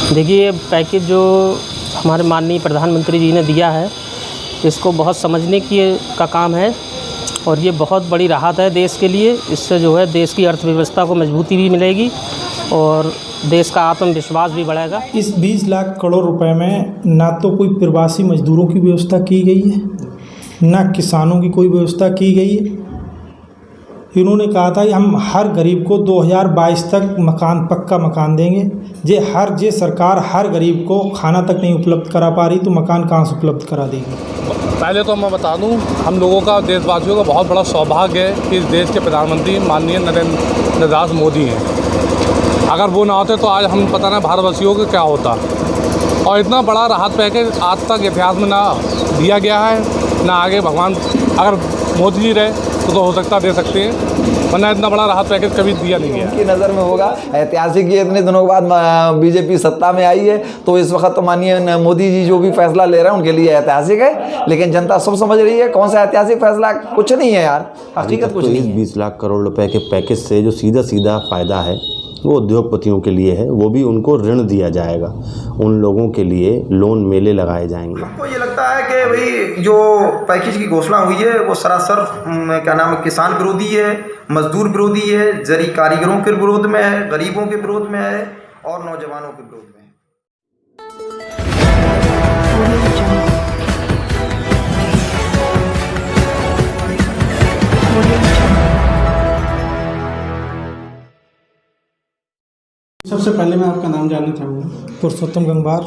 देखिए, पैकेज जो हमारे माननीय प्रधानमंत्री जी ने दिया है, इसको बहुत समझने का काम है और ये बहुत बड़ी राहत है देश के लिए। इससे जो है देश की अर्थव्यवस्था को मजबूती भी मिलेगी और देश का आत्मविश्वास भी बढ़ेगा। इस 20 लाख करोड़ रुपए में ना तो कोई प्रवासी मजदूरों की व्यवस्था की गई है, ना किसानों की कोई व्यवस्था की गई है। इन्होंने कहा था कि हम हर गरीब को 2022 तक पक्का मकान देंगे। जे सरकार हर गरीब को खाना तक नहीं उपलब्ध करा पा रही तो मकान कहाँ से उपलब्ध करा देगी। पहले तो मैं बता दूं, हम लोगों का, देशवासियों का बहुत बड़ा सौभाग्य है कि इस देश के प्रधानमंत्री माननीय नरेंद्र दास मोदी हैं। अगर वो ना होते तो आज हम पता नहीं भारतवासियों को क्या होता। और इतना बड़ा राहत पैकेज आज तक इतिहास में ना दिया गया है, ना आगे भगवान अगर मोदी जी रहे तो हो सकता दे सकते हैं, वरना इतना बड़ा राहत पैकेज कभी दिया नहीं गया। उनकी नज़र में होगा ऐतिहासिक। ये इतने दिनों के बाद बीजेपी सत्ता में आई है तो इस वक्त तो माननीय मोदी जी जो भी फैसला ले रहे हैं उनके लिए ऐतिहासिक है, लेकिन जनता सब समझ रही है कौन सा ऐतिहासिक फैसला। कुछ नहीं है यार, हकीकत कुछ नहीं है। 20 लाख करोड़ रुपए के पैकेज से जो सीधा फ़ायदा है वो उद्योगपतियों के लिए है, वो भी उनको ऋण दिया जाएगा, उन लोगों के लिए लोन मेले लगाए जाएंगे। हमको ये लगता है कि भाई जो पैकेज की घोषणा हुई है वो सरासर क्या नाम है, किसान विरोधी है, मजदूर विरोधी है, जरी कारीगरों के विरोध में है, गरीबों के विरोध में है और नौजवानों के विरोध में है। सबसे पहले मैं आपका नाम जानना चाहूँगा। पुरुषोत्तम गंगवार,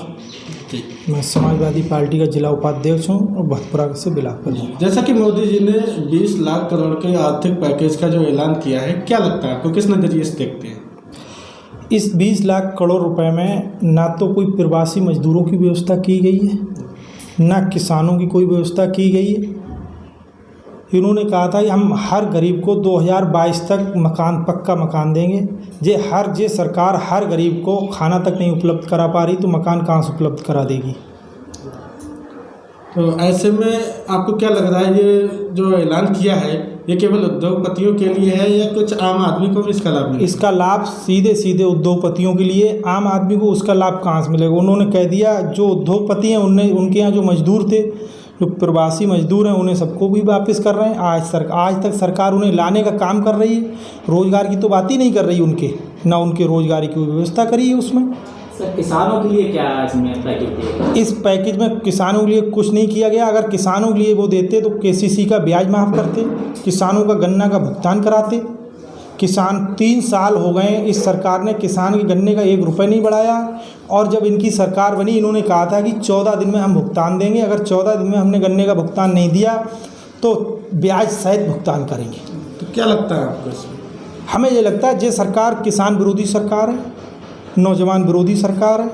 मैं समाजवादी पार्टी का जिला उपाध्यक्ष हूँ और भतपुरा से बिलासपुर हूँ। जैसा कि मोदी जी ने 20 लाख करोड़ के आर्थिक पैकेज का जो ऐलान किया है, क्या लगता है आपको, किस नज़रिए से देखते हैं? इस 20 लाख करोड़ रुपए में ना तो कोई प्रवासी मजदूरों की व्यवस्था की गई है, ना किसानों की कोई व्यवस्था की गई है। इन्होंने कहा था कि हम हर गरीब को 2022 तक पक्का मकान देंगे। जे सरकार हर गरीब को खाना तक नहीं उपलब्ध करा पा रही तो मकान कहाँ से उपलब्ध करा देगी। तो ऐसे में आपको क्या लग रहा है, ये जो ऐलान किया है ये केवल उद्योगपतियों के लिए है या कुछ आम आदमी को भी इसका लाभ मिलेगा? इसका लाभ सीधे उद्योगपतियों के लिए, आम आदमी को उसका लाभ कहाँ से मिलेगा। उन्होंने कह दिया जो उद्योगपति हैं उनके यहाँ जो मजदूर थे, जो प्रवासी मजदूर हैं, उन्हें सबको भी वापस कर रहे हैं। आज तक सरकार उन्हें लाने का काम कर रही है, रोज़गार की तो बात ही नहीं कर रही ना उनके रोज़गार की व्यवस्था करी है उसमें। सर, किसानों के लिए क्या इसमें पैकेज? इस पैकेज में किसानों के लिए कुछ नहीं किया गया। अगर किसानों के लिए वो देते तो केसीसी का ब्याज माफ़ करते, किसानों का गन्ना का भुगतान कराते। किसान 3 साल हो गए, इस सरकार ने किसान के गन्ने का 1 रुपये नहीं बढ़ाया। और जब इनकी सरकार बनी इन्होंने कहा था कि 14 दिन में हम भुगतान देंगे, अगर 14 दिन में हमने गन्ने का भुगतान नहीं दिया तो ब्याज सहित भुगतान करेंगे। तो क्या लगता है आपको इसमें? हमें ये लगता है ये सरकार किसान विरोधी सरकार है, नौजवान विरोधी सरकार है,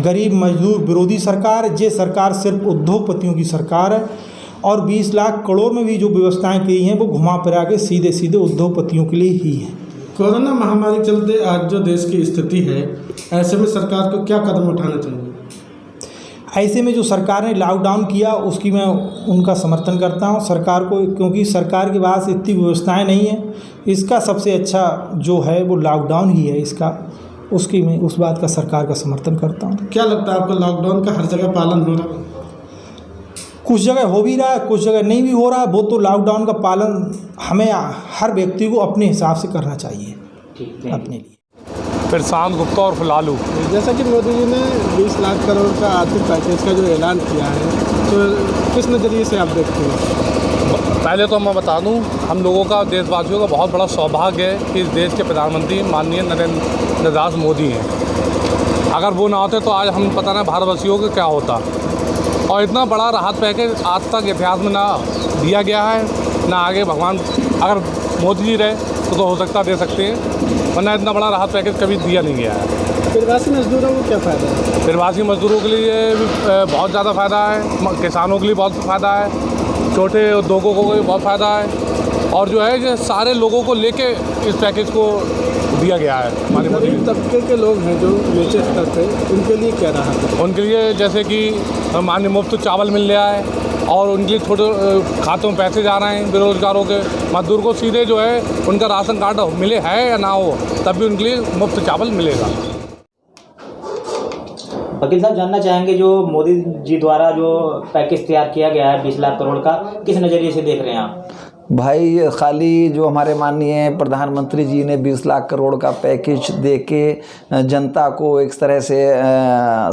गरीब मजदूर विरोधी सरकार है। ये सरकार सिर्फ उद्योगपतियों की सरकार है और 20 लाख करोड़ में भी जो व्यवस्थाएं की हैं वो घुमा फिरा के सीधे उद्योगपतियों के लिए ही है। कोरोना महामारी के चलते आज जो देश की स्थिति है, ऐसे में सरकार को क्या कदम उठाना चाहिए? ऐसे में जो सरकार ने लॉकडाउन किया उसकी मैं उनका समर्थन करता हूं सरकार को, क्योंकि सरकार के पास इतनी व्यवस्थाएं नहीं है। इसका सबसे अच्छा जो है वो लॉकडाउन ही है, उसकी मैं उस बात का सरकार का समर्थन करता हूं। क्या लगता है आपको, लॉकडाउन का हर जगह पालन हो रहा है? कुछ जगह हो भी रहा है, कुछ जगह नहीं भी हो रहा। वो तो लॉकडाउन का पालन हमें हर व्यक्ति को अपने हिसाब से करना चाहिए अपने लिए। प्रशांत गुप्ता और फलालू। जैसा कि मोदी जी ने 20 लाख करोड़ का आर्थिक पैकेज का जो ऐलान किया है, तो किस नज़रिए से आप देखते हैं? पहले तो मैं बता दूं, हम लोगों का, देशवासियों का बहुत बड़ा सौभाग्य है कि इस देश के प्रधानमंत्री माननीय नरेंद्र दास मोदी हैं। अगर वो ना होते तो आज हम पता नहीं भारतवासियों को क्या होता। और इतना बड़ा राहत पैकेज आज तक इतिहास में ना दिया गया है, ना आगे भगवान अगर मोदी जी रहे तो हो सकता दे सकते हैं, वरना इतना बड़ा राहत पैकेज कभी दिया नहीं गया है। प्रवासी मजदूरों को क्या फ़ायदा है? प्रवासी मजदूरों के लिए भी बहुत ज़्यादा फ़ायदा है, किसानों के लिए बहुत फ़ायदा है, छोटे उद्योगों को भी बहुत फ़ायदा है, और जो है ये सारे लोगों को लेके इस पैकेज को दिया गया है। हमारे गरीब तबके के लोग हैं जो नीचे स्तर पे, उनके लिए क्या रहा है? उनके लिए जैसे कि मान्य मुफ्त चावल मिल रहा है और उनके लिए छोटे खातों में पैसे जा रहे हैं। बेरोजगारों के मजदूर को सीधे जो है उनका राशन कार्ड मिले है या ना हो, तब भी उनके लिए मुफ्त चावल मिलेगा। वकील साहब, जानना चाहेंगे जो मोदी जी द्वारा जो पैकेज तैयार किया गया है 20 लाख करोड़ का, किस नज़रिए से देख रहे हैं आप? भाई ये खाली जो हमारे माननीय प्रधानमंत्री जी ने 20 लाख करोड़ का पैकेज दे के जनता को एक तरह से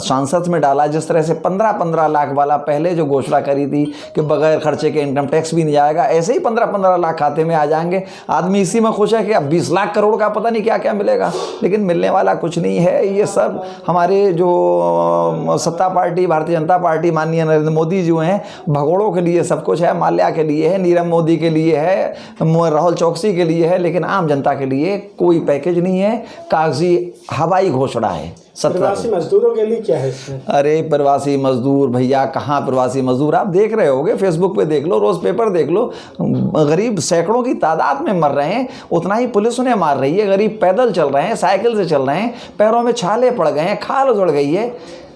सांसद में डाला, जिस तरह से 15-15 लाख वाला पहले जो घोषणा करी थी कि बगैर खर्चे के इनकम टैक्स भी नहीं जाएगा, ऐसे ही 15-15 लाख खाते में आ जाएंगे। आदमी इसी में खुश है कि अब 20 लाख करोड़ का पता नहीं क्या क्या मिलेगा, लेकिन मिलने वाला कुछ नहीं है। ये सब हमारे जो सत्ता पार्टी भारतीय जनता पार्टी माननीय नरेंद्र मोदी जी हैं, भगोड़ों के लिए सब कुछ है, माल्या के लिए है, नीरव मोदी के लिए है, राहुल चौकसी के लिए है, लेकिन आम जनता के लिए कोई पैकेज नहीं है। कागजी हवाई घोषणा है। प्रवासी मजदूरों के लिए क्या है इसमें? अरे प्रवासी मजदूर भैया, कहाँ प्रवासी मजदूर, आप देख रहे होगे, फेसबुक पे देख लो, रोज़ पेपर देख लो, गरीब सैकड़ों की तादाद में मर रहे हैं, उतना ही पुलिस उन्हें मार रही है। गरीब पैदल चल रहे हैं, साइकिल से चल रहे हैं, पैरों में छाले पड़ गए हैं, खाल उजड़ गई है।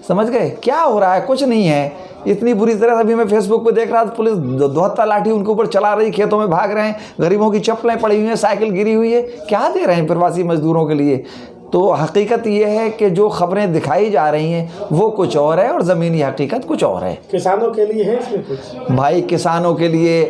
समझ गए क्या हो रहा है? कुछ नहीं है। इतनी बुरी तरह से अभी मैं फेसबुक पे देख रहा था, पुलिस दोहत्ता लाठी उनके ऊपर चला रही, खेतों में भाग रहे हैं, गरीबों की चप्पलें पड़ी हुई हैं, साइकिल गिरी हुई है। क्या दे रहे हैं प्रवासी मजदूरों के लिए? तो हकीकत ये है कि जो खबरें दिखाई जा रही हैं वो कुछ और है और ज़मीनी हकीकत कुछ और है। किसानों के लिए है इसमें कुछ? भाई किसानों के लिए,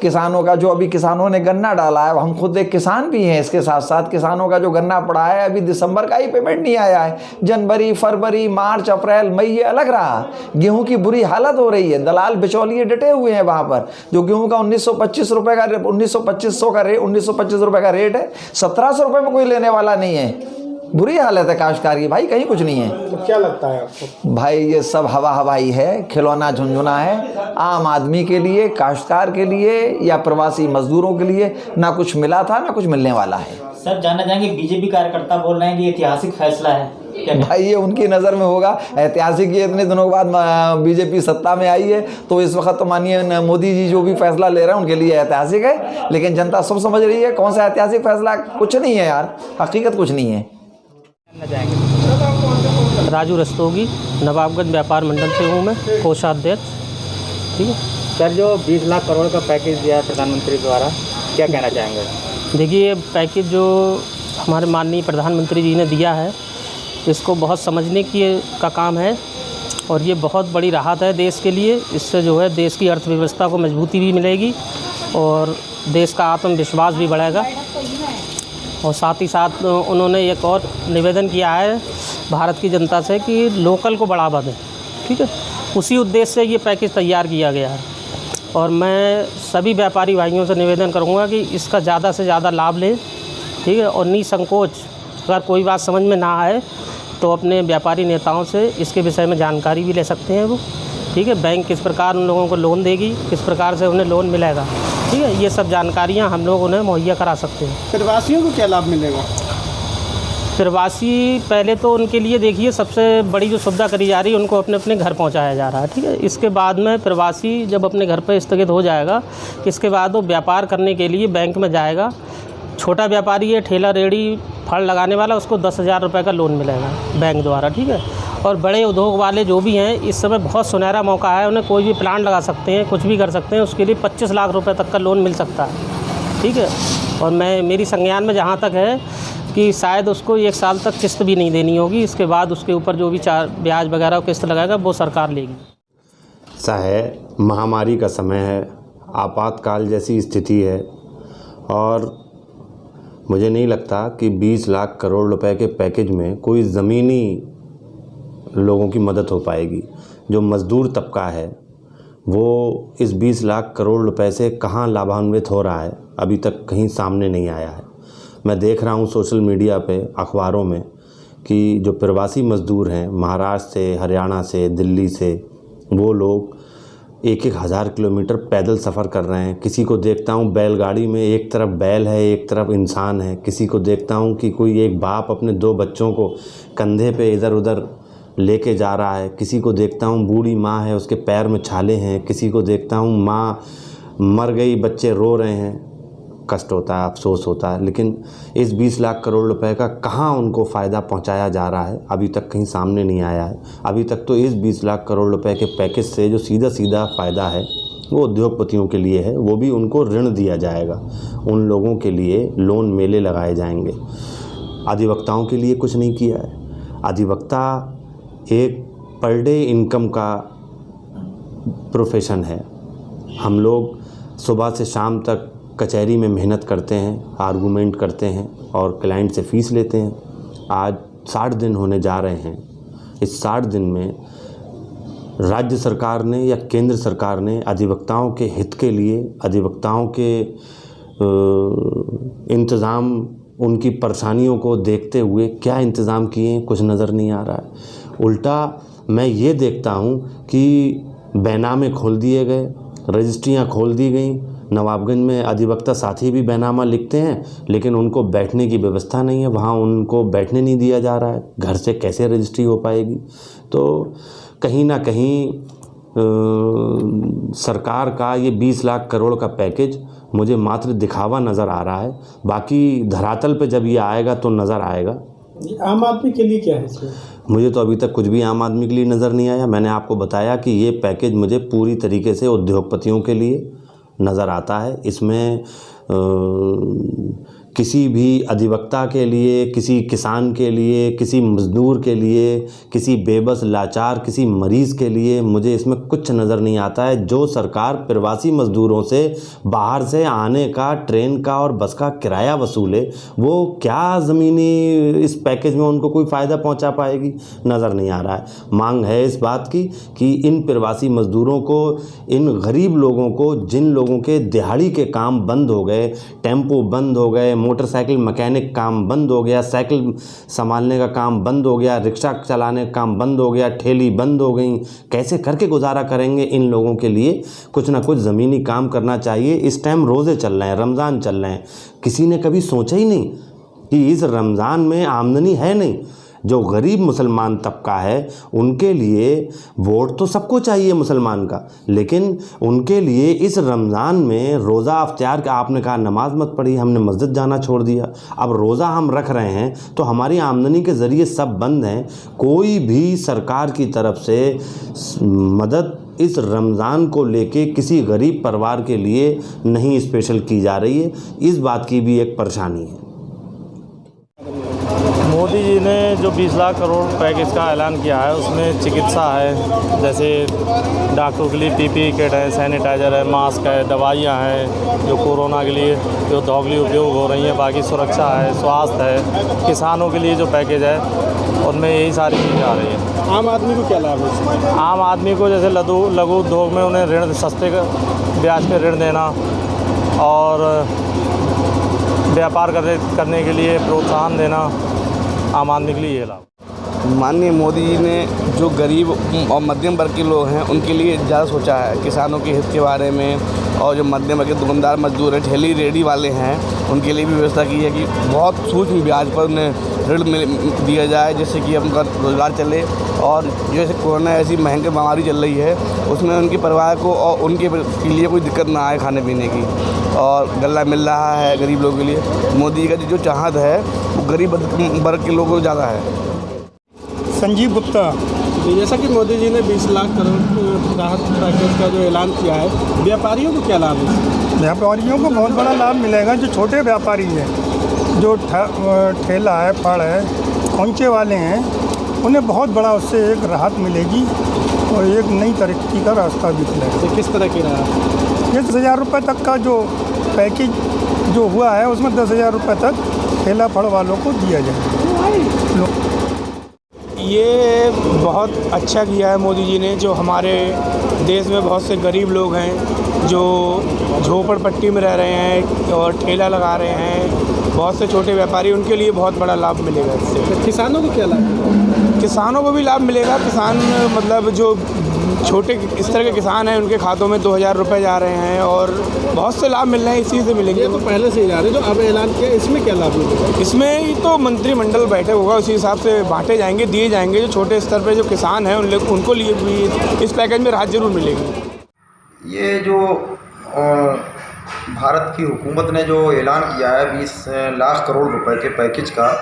किसानों का जो अभी किसानों ने गन्ना डाला है, हम खुद एक किसान भी हैं, इसके साथ साथ किसानों का जो गन्ना पड़ा है, अभी दिसंबर का ही पेमेंट नहीं आया है। जनवरी, फरवरी, मार्च, अप्रैल, मई ये अलग रहा। गेहूं की बुरी हालत हो रही है, दलाल बिचौलिए डटे हुए हैं वहाँ पर। जो गेहूं का 1925 रुपये का 1925 रुपये का रेट है, 1700 रुपये में कोई लेने वाला नहीं है। बुरी हालत है काश्तकार की भाई, कहीं कुछ नहीं है। तो क्या लगता है आपको? भाई ये सब हवा हवाई है, खिलौना झुंझुना है। आम आदमी के लिए, काश्तकार के लिए या प्रवासी मजदूरों के लिए ना कुछ मिला था ना कुछ मिलने वाला है। सर, जानना चाहेंगे, बीजेपी कार्यकर्ता बोल रहे हैं कि ऐतिहासिक फैसला है, क्या भाई ये उनकी नज़र में होगा ऐतिहासिक। ये इतने दिनों के बाद बीजेपी सत्ता में आई है, तो इस वक्त तो माननीय मोदी जी जो भी फैसला ले रहे हैं उनके लिए ऐतिहासिक है, लेकिन जनता सब समझ रही है कौन सा ऐतिहासिक फैसला। कुछ नहीं है यार, हकीकत कुछ नहीं है। राजू रस्तोगी, नवाबगंज व्यापार मंडल से हूँ मैं, कोषाध्यक्ष। ठीक है सर, जो 20 लाख करोड़ का पैकेज दिया है प्रधानमंत्री द्वारा, क्या कहना चाहेंगे? देखिए, ये पैकेज जो हमारे माननीय प्रधानमंत्री जी ने दिया है, इसको बहुत समझने का काम है और ये बहुत बड़ी राहत है देश के लिए। इससे जो है देश की अर्थव्यवस्था को मजबूती भी मिलेगी और देश का आत्मविश्वास भी बढ़ेगा। और साथ ही साथ उन्होंने एक और निवेदन किया है भारत की जनता से कि लोकल को बढ़ावा दें। ठीक है, उसी उद्देश्य से ये पैकेज तैयार किया गया है और मैं सभी व्यापारी भाइयों से निवेदन करूंगा कि इसका ज़्यादा से ज़्यादा लाभ लें। ठीक है, और निसंकोच अगर कोई बात समझ में ना आए तो अपने व्यापारी नेताओं से इसके विषय में जानकारी भी ले सकते हैं वो। ठीक है, बैंक किस प्रकार उन लोगों को लोन देगी, किस प्रकार से उन्हें लोन मिलेगा। ठीक है, ये सब जानकारियाँ हम लोग उन्हें मुहैया करा सकते हैं। प्रवासियों को क्या लाभ मिलेगा? प्रवासी पहले तो उनके लिए देखिए सबसे बड़ी जो सुविधा करी जा रही है, उनको अपने अपने घर पहुंचाया जा रहा है। ठीक है, इसके बाद में प्रवासी जब अपने घर पर स्थगित हो जाएगा, इसके बाद वो व्यापार करने के लिए बैंक में जाएगा। छोटा व्यापारी है, ठेला रेहड़ी फल लगाने वाला, उसको 10,000 रुपये का लोन मिलेगा बैंक द्वारा। ठीक है, और बड़े उद्योग वाले जो भी हैं, इस समय बहुत सुनहरा मौका है, उन्हें कोई भी प्लांट लगा सकते हैं, कुछ भी कर सकते हैं, उसके लिए 25 लाख रुपए तक का लोन मिल सकता है। ठीक है, और मेरी संज्ञान में जहाँ तक है कि शायद उसको 1 साल तक किस्त भी नहीं देनी होगी। इसके बाद उसके ऊपर जो भी ब्याज वगैरह किस्त लगाएगा वो सरकार लेगी। ऐसा है, महामारी का समय है, आपातकाल जैसी स्थिति है और मुझे नहीं लगता कि 20 लाख करोड़ रुपए के पैकेज में कोई ज़मीनी लोगों की मदद हो पाएगी। जो मज़दूर तबका है वो इस 20 लाख करोड़ रुपए से कहाँ लाभान्वित हो रहा है, अभी तक कहीं सामने नहीं आया है। मैं देख रहा हूँ सोशल मीडिया पे, अखबारों में कि जो प्रवासी मज़दूर हैं महाराष्ट्र से, हरियाणा से, दिल्ली से, वो लोग 1-1 हज़ार किलोमीटर पैदल सफ़र कर रहे हैं। किसी को देखता हूँ बैलगाड़ी में, एक तरफ बैल है एक तरफ इंसान है। किसी को देखता हूँ कि कोई एक बाप अपने 2 बच्चों को कंधे पे इधर उधर लेके जा रहा है। किसी को देखता हूँ बूढ़ी माँ है, उसके पैर में छाले हैं। किसी को देखता हूँ माँ मर गई, बच्चे रो रहे हैं। कष्ट होता है, अफसोस होता है, लेकिन इस 20 लाख करोड़ रुपए का कहाँ उनको फ़ायदा पहुँचाया जा रहा है अभी तक कहीं सामने नहीं आया है। अभी तक तो इस 20 लाख करोड़ रुपए के पैकेज से जो सीधा सीधा फ़ायदा है वो उद्योगपतियों के लिए है, वो भी उनको ऋण दिया जाएगा। उन लोगों के लिए लोन मेले लगाए जाएंगे। अधिवक्ताओं के लिए कुछ नहीं किया है। अधिवक्ता एक पर डे इनकम का प्रोफेशन है। हम लोग सुबह से शाम तक कचहरी में मेहनत करते हैं, आर्गूमेंट करते हैं और क्लाइंट से फ़ीस लेते हैं। आज 60 दिन होने जा रहे हैं। इस 60 दिन में राज्य सरकार ने या केंद्र सरकार ने अधिवक्ताओं के हित के लिए, अधिवक्ताओं के इंतज़ाम, उनकी परेशानियों को देखते हुए क्या इंतज़ाम किए, कुछ नज़र नहीं आ रहा है। उल्टा मैं ये देखता हूँ कि बैनामे खोल दिए गए, रजिस्ट्रियाँ खोल दी गई। नवाबगंज में अधिवक्ता साथी भी बैनामा लिखते हैं, लेकिन उनको बैठने की व्यवस्था नहीं है, वहाँ उनको बैठने नहीं दिया जा रहा है। घर से कैसे रजिस्ट्री हो पाएगी? तो कहीं ना कहीं सरकार का ये 20 लाख करोड़ का पैकेज मुझे मात्र दिखावा नज़र आ रहा है। बाकी धरातल पे जब ये आएगा तो नज़र आएगा। आम आदमी के लिए क्या है इसमें? मुझे तो अभी तक कुछ भी आम आदमी के लिए नज़र नहीं आया। मैंने आपको बताया कि ये पैकेज मुझे पूरी तरीके से उद्योगपतियों के लिए नज़र आता है। इसमें किसी भी अधिवक्ता के लिए, किसी किसान के लिए, किसी मज़दूर के लिए, किसी बेबस लाचार, किसी मरीज़ के लिए मुझे इसमें कुछ नज़र नहीं आता है। जो सरकार प्रवासी मज़दूरों से बाहर से आने का, ट्रेन का और बस का किराया वसूले, वो क्या ज़मीनी इस पैकेज में उनको कोई फ़ायदा पहुंचा पाएगी? नज़र नहीं आ रहा है। मांग है इस बात की कि इन प्रवासी मज़दूरों को, इन गरीब लोगों को, जिन लोगों के दिहाड़ी के काम बंद हो गए, टेम्पो बंद हो गए, मोटरसाइकिल मैकेनिक काम बंद हो गया, साइकिल संभालने का काम बंद हो गया, रिक्शा चलाने का काम बंद हो गया, ठेली बंद हो गई, कैसे करके गुजारा करेंगे? इन लोगों के लिए कुछ ना कुछ ज़मीनी काम करना चाहिए। इस टाइम रोज़े चल रहे हैं, रमज़ान चल रहे हैं। किसी ने कभी सोचा ही नहीं कि इस रमज़ान में आमदनी है नहीं। जो गरीब मुसलमान तबका है उनके लिए वोट तो सबको चाहिए मुसलमान का, लेकिन उनके लिए इस रमज़ान में रोज़ा अख्तियार का, आपने कहा नमाज मत पढ़ी, हमने मस्जिद जाना छोड़ दिया। अब रोज़ा हम रख रहे हैं तो हमारी आमदनी के ज़रिए सब बंद हैं। कोई भी सरकार की तरफ से मदद इस रमज़ान को लेके किसी गरीब परिवार के लिए नहीं स्पेशल की जा रही है। इस बात की भी एक परेशानी है। मोदी जी ने जो 20 लाख करोड़ पैकेज का ऐलान किया है उसमें चिकित्सा है, जैसे डॉक्टरों के लिए पीपीई किट है, सैनिटाइज़र है, मास्क है, दवाइयाँ हैं जो कोरोना के लिए जो दोगली उपयोग हो रही हैं, बाकी सुरक्षा है, स्वास्थ्य है, किसानों के लिए जो पैकेज है उनमें यही सारी चीज़ें आ रही हैं। आम आदमी को क्या लाभ है इसमें? आम आदमी को जैसे लघु उद्योग में उन्हें ऋण, सस्ते ब्याज पे ऋण देना और व्यापार करने के लिए प्रोत्साहन देना, आम आदमी के लिए ये लाभ। माननीय मोदी जी ने जो गरीब और मध्यम वर्ग के लोग हैं उनके लिए ज़्यादा सोचा है, किसानों के हित के बारे में, और जो मध्यम वर्ग के दुकानदार मजदूर हैं, ठेली रेडी वाले हैं, उनके लिए भी व्यवस्था की है कि बहुत सूक्ष्म ब्याज पर उन्हें ऋण दिया जाए, जिससे कि उनका रोज़गार चले। और जैसे कोरोना ऐसी महंगी बीमारी चल रही है उसमें उनके परिवार को और उनके लिए कोई दिक्कत ना आए खाने पीने की, और गल्ला मिल रहा है गरीब लोगों के लिए। मोदी का जो चाहत है वो गरीब वर्ग के लोगों को ज़्यादा है। संजीव गुप्ता। जैसा कि मोदी जी ने 20 लाख करोड़ राहत पैकेज का जो ऐलान किया है, व्यापारियों को क्या लाभ है? व्यापारियों को बहुत बड़ा लाभ मिलेगा। जो छोटे व्यापारी हैं, जो ठेला है, फड़ है, पहुँचे वाले हैं, उन्हें बहुत बड़ा उससे एक राहत मिलेगी और एक नई तरक्की का रास्ता भी खुलेगा। तो किस तरह की राहत? 10,000 रुपये तक का जो पैकेज जो हुआ है उसमें 10,000 रुपये तक ठेला फड़ वालों को दिया जाएगा। ये बहुत अच्छा किया है मोदी जी ने। जो हमारे देश में बहुत से गरीब लोग हैं जो झोपड़पट्टी में रह रहे हैं और ठेला लगा रहे हैं, बहुत से छोटे व्यापारी, उनके लिए बहुत बड़ा लाभ मिलेगा इससे। तो किसानों को क्या लाभ? किसानों को भी लाभ मिलेगा। किसान मतलब जो छोटे स्तर के किसान हैं उनके खातों में 2,000 रुपये जा रहे हैं और बहुत से लाभ मिल रहे हैं, इसी से मिलेंगे। ये तो पहले से ही जा रहे हैं, जो अब ऐलान किया, इसमें क्या लाभ मिलेगा? इसमें तो मंत्रिमंडल बैठक होगा, उसी हिसाब से बांटे जाएंगे, दिए जाएंगे। जो छोटे स्तर पे जो किसान हैं उनको लिए भी इस पैकेज में राहत जरूर मिलेगी। ये जो भारत की हुकूमत ने जो ऐलान किया है 20 लाख करोड़ रुपए के पैकेज का,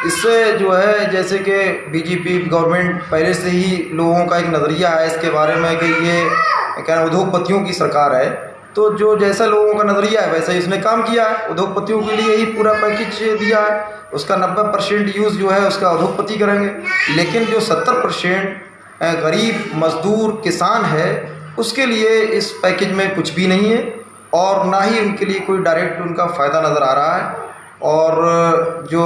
इससे जो है जैसे कि बीजेपी गवर्नमेंट पहले से ही लोगों का एक नज़रिया है इसके बारे में कि ये क्या उद्योगपतियों की सरकार है, तो जो जैसा लोगों का नज़रिया है वैसा ही उसने काम किया है। उद्योगपतियों के लिए ही पूरा पैकेज दिया है। उसका 90% यूज़ जो है उसका उद्योगपति करेंगे, लेकिन जो 70% गरीब मजदूर किसान है उसके लिए इस पैकेज में कुछ भी नहीं है और ना ही उनके लिए कोई डायरेक्ट उनका फ़ायदा नज़र आ रहा है। और जो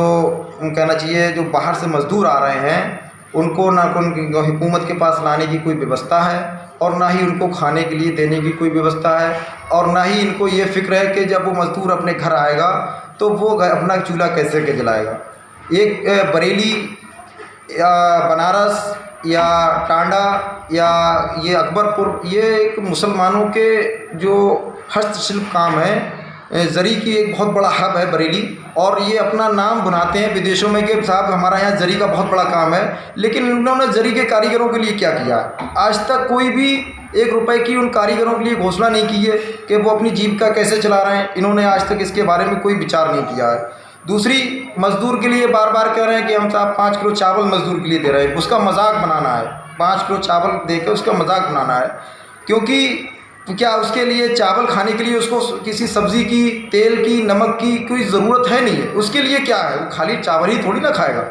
कहना चाहिए जो बाहर से मज़दूर आ रहे हैं उनको ना उनकी हुकूमत के पास लाने की कोई व्यवस्था है और ना ही उनको खाने के लिए देने की कोई व्यवस्था है और ना ही इनको ये फ़िक्र है कि जब वो मज़दूर अपने घर आएगा तो वो अपना चूल्हा कैसे के जलाएगा। एक बरेली या बनारस या टांडा या ये अकबरपुर ये एक मुसलमानों के जो हस्तशिल्प काम है, ज़री की एक बहुत बड़ा हब है बरेली और ये अपना नाम बनाते हैं विदेशों में कि साहब हमारा यहाँ ज़री का बहुत बड़ा काम है। लेकिन इन्होंने ज़री के कारीगरों के लिए क्या किया? आज तक कोई भी 1 रुपए की उन कारीगरों के लिए घोषणा नहीं की है कि वो अपनी जीविका कैसे चला रहे हैं। इन्होंने आज तक इसके बारे में कोई विचार नहीं किया है। दूसरी, मज़दूर के लिए बार बार कह रहे हैं कि हम साहब 5 किलो चावल मज़दूर के लिए दे रहे हैं, उसका मजाक बनाना है। 5 किलो चावल दे के उसका मजाक बनाना है, क्योंकि क्या उसके लिए चावल खाने के लिए उसको किसी सब्ज़ी की, तेल की, नमक की कोई ज़रूरत है नहीं है। उसके लिए क्या है, वो खाली चावल ही थोड़ी ना खाएगा।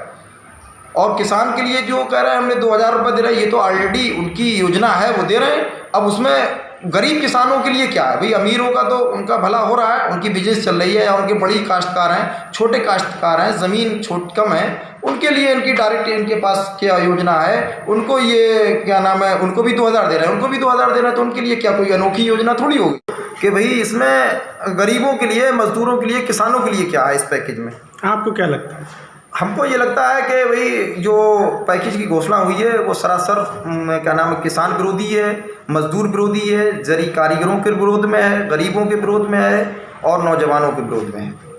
और किसान के लिए जो कह रहे हैं हमने 2000 रुपये दे रहे हैं, ये तो ऑलरेडी उनकी योजना है, वो दे रहे हैं। अब उसमें गरीब किसानों के लिए क्या है भाई? अमीरों का तो उनका भला हो रहा है, उनकी बिजनेस चल रही है, या उनके बड़ी काश्तकार हैं, छोटे काश्तकार हैं, ज़मीन कम है, उनके लिए इनकी डायरेक्ट इनके पास क्या योजना है, उनको ये क्या नाम है, उनको भी 2000 दे रहे हैं, उनको भी 2000 दे रहे हैं, तो उनके लिए क्या कोई अनोखी योजना थोड़ी होगी कि भाई इसमें गरीबों के लिए, मज़दूरों के लिए, किसानों के लिए क्या है इस पैकेज में? आपको क्या लगता है? हमको ये लगता है कि भाई जो पैकेज की घोषणा हुई है वो सरासर क्या नाम है, किसान विरोधी है, मजदूर विरोधी है, जरी कारीगरों के विरोध में है, गरीबों के विरोध में है और नौजवानों के विरोध में है।